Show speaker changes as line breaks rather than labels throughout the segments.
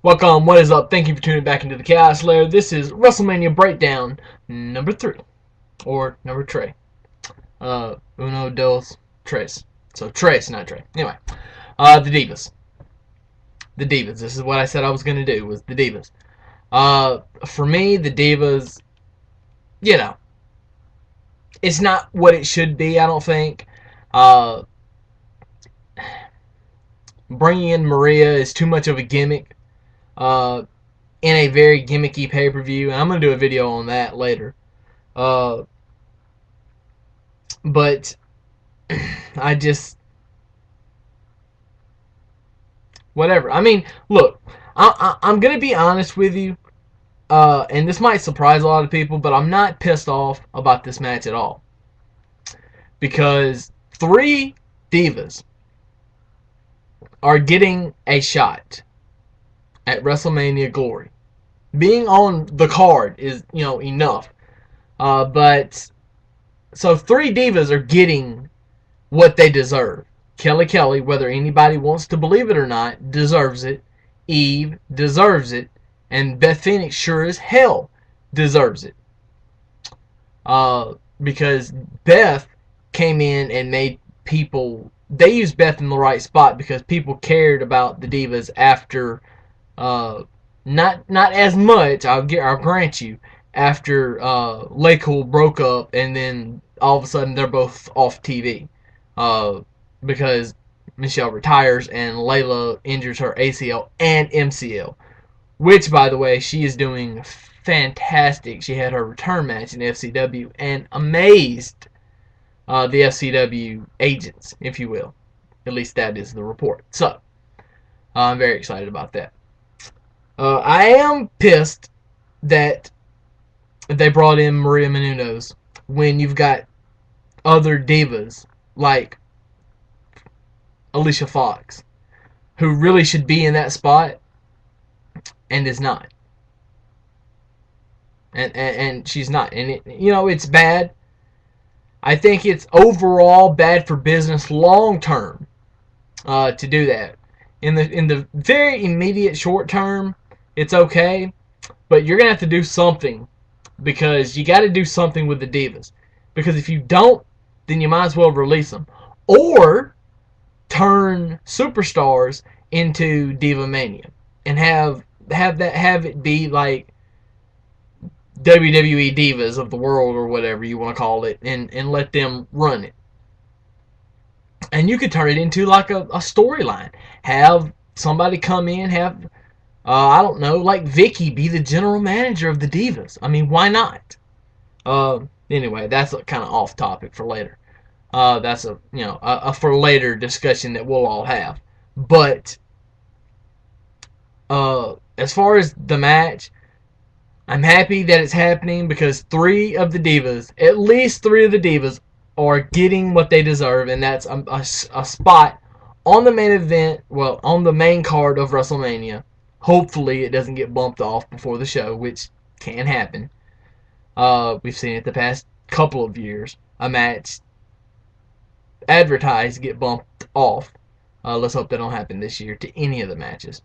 Welcome, what is up? Thank you for tuning back into the Chaos Lair. This is Wrestlemania Breakdown number 3, or number Trey. Uno, dos, tres. So tres, not Trey. Anyway, the Divas. The Divas. This is what I said I was going to do, was the Divas. For me, the Divas, you know, it's not what it should be, I don't think. Uh, Bringing in Maria is too much of a gimmick. In a very gimmicky pay-per-view, and I'm going to do a video on that later. But I just, whatever. I mean, look, I'm going to be honest with you, and this might surprise a lot of people, but I'm not pissed off about this match at all. Because 3 divas are getting a shot at WrestleMania glory. Being on the card is, enough. But, so 3 divas are getting what they deserve. Kelly, whether anybody wants to believe it or not, deserves it. Eve deserves it. And Beth Phoenix sure as hell deserves it. Because Beth came in and made people... They used Beth in the right spot because people cared about the divas after... not as much, I'll grant you, after Lakewood broke up and then all of a sudden they're both off TV. Because Michelle retires and Layla injures her ACL and MCL. Which, by the way, she is doing fantastic. She had her return match in FCW and amazed the FCW agents, if you will. At least that is the report. So, I'm very excited about that. I am pissed that they brought in Maria Menounos when you've got other divas like Alicia Fox, who really should be in that spot and is not. And she's not. And it's bad. I think it's overall bad for business long term to do that. In the very immediate short term, it's okay, but you're gonna have to do something, because you got to do something with the divas. Because if you don't, then you might as well release them, or turn superstars into Diva Mania and have it be like WWE Divas of the world, or whatever you want to call it, and let them run it. And you could turn it into like a storyline. Have somebody come in, have, I don't know, like Vicky be the general manager of the Divas. I mean, why not? Anyway, that's kind of off topic for later. That's a for later discussion that we'll all have. But as far as the match, I'm happy that it's happening because at least three of the divas, are getting what they deserve, and that's a spot on the main event, on the main card of WrestleMania. Hopefully it doesn't get bumped off before the show, which can happen. We've seen it the past couple of years. A match advertised get bumped off. Let's hope that don't happen this year to any of the matches.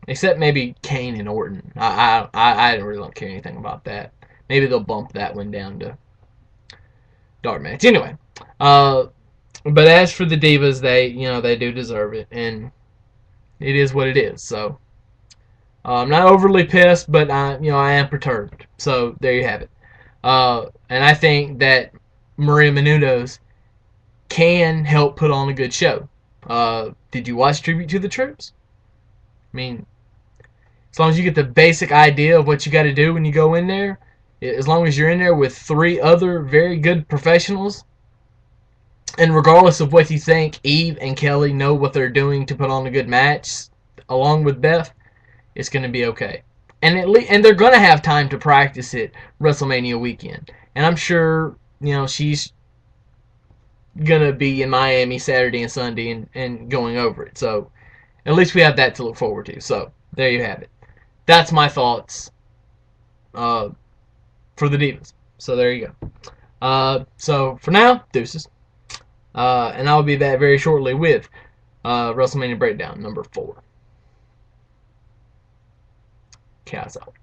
Except maybe Kane and Orton. I really don't care anything about that. Maybe they'll bump that one down to dark match. Anyway, but as for the divas, they do deserve it, and it is what it is. So I'm not overly pissed, but I am perturbed. So there you have it. And I think that Maria Menounos can help put on a good show. Did you watch Tribute to the Troops? I mean, as long as you get the basic idea of what you got to do when you go in there, as long as you're in there with 3 other very good professionals, and regardless of what you think, Eve and Kelly know what they're doing to put on a good match, along with Beth, it's going to be okay. And they're going to have time to practice it WrestleMania weekend. And I'm sure, she's going to be in Miami Saturday and Sunday and going over it. So at least we have that to look forward to. So there you have it. That's my thoughts for the Divas. So there you go. So for now, deuces. And I'll be back very shortly with WrestleMania Breakdown number 4. Chaos out.